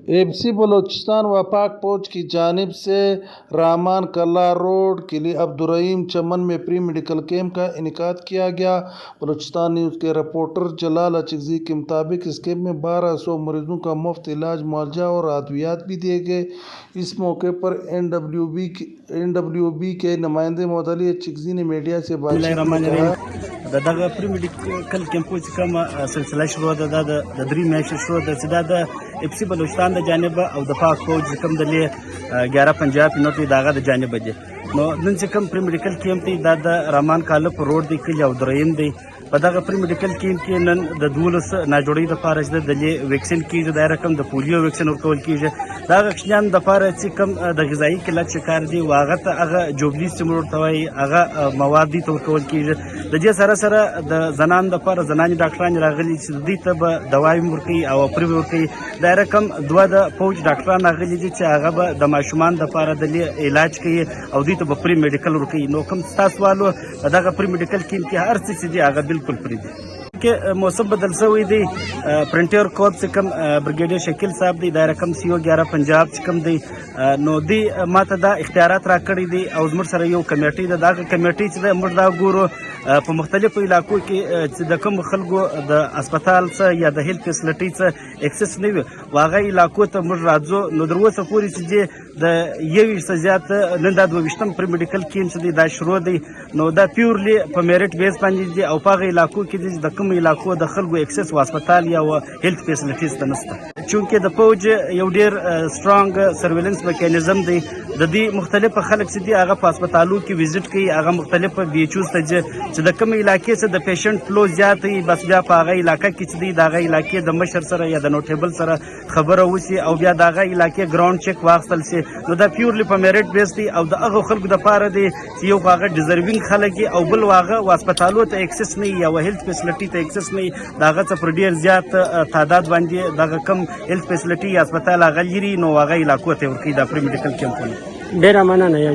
एफसी बलूचिस्तान व पाक फौज की जानिब से रहमान कल्ला रोड किली अब्दुर्रहीम चमन में प्री मेडिकल कैंप का इनेकाद किया गया। बलूचिस्तान न्यूज़ के रिपोर्टर जलाल अचकज़ई के मुताबिक इस कैंप में 1200 मरीजों का मुफ्त इलाज, मुआवजा और अद्वियात भी दिए गए। इस मौके पर NWB के नुमाइंदे मोहम्मद अचकज़ई ने मीडिया से बातचीत की। دغه پری میډیکل کیمپو چې کومه سلسله شروع ده د 3 میاشتې شروع ده چې دا د اف سی بلوچستان د جانب او د پاک فوج کوم د 11 پنجاب نوټ دغه د جانب دي. نو نن چې کوم پری میډیکل کیمپ دی دا د رحمان کاله پر روډ دی کلی او دریم دی. په دغه پری میډیکل کیمپ کې نن د 12 ناجوړی د فارج د ویکسین کیږي، د رقم د پولیو ویکسین ورکول کیږي. دا غشنان د فارج چې کوم د غذایی کلت شکار دی واغه ته هغه جوبلی سیمور توي هغه مواد دي ورکول کیږي. د دې سره د زنان د پر زنان ډاکټران راغلي چې دوی ته به دوايي ورکوي او پری ورکوي. دا رقم دوه د فوج ډاکټران راغلي چې هغه به د ماشومان د لپاره د علاج کوي او دوی ته به پری میډیکل ورکوي. نو کوم تاسو والو دغه پری میډیکل کیمپ کې هر څه چې دی هغه بالکل پری دی کې موسم بدل شوی دی. فرنټیر کورپ چې کوم برګیډیر شکیل صاحب دی دا رقم CO 11 پنجاب چې کوم دی نو دی ماته دا اختیارات راکړي دي او زموږ سره یو کمیټي ده. دا کمیټي چې موږ دا ګورو په مختلفو علاقو کې چې د کوم خلکو د هسپتال څخه یا د هیلث فیسلټي څخه اکسس نه وي واغه علاقو ته موږ راځو. نو در اوسه پورې چې د 21 زیات نن دا 22م پری میډیکل کیمپ دی دا شروع دی. نو دا پیورلی په میریټ بیس باندې دی او په هغه علاقو کې د کوم علاقو د خلکو اکسس هسپتال یا هیلث فیسلټیز ته نشته. چونکې د فوج یو ډیر سترونګ سرویلنس میکانیزم دی. د دې مختلفه خلک چې دی هغه په هسپتالو کې وزټ کوي، هغه مختلفه BHOs ته چې د کوم علاقې څخه د پیشنټ فلو زیات وي بس بیا په هغه علاقې کې چې دی د هغه علاقې د مشر سره یا د نوټیبل سره خبره وشي او بیا د هغه علاقې ګراوند چیک واخیستل شي. نو دا پیورلی په میریټ بیس دی او د هغه خلکو د پاره دی چې یو هغه ډیزروینګ خلک او بل واغه هسپتالو ته اکسس نه یا هیلث فیسلټي ته اکسس نه داغه څخه پر ډیر زیات تعداد باندې دغه کم هیلث فیسلټي یا هسپتال هغه لري. نو هغه علاقو ته ورکی دا پری میډیکل کیمپونه ډیر مننه. یا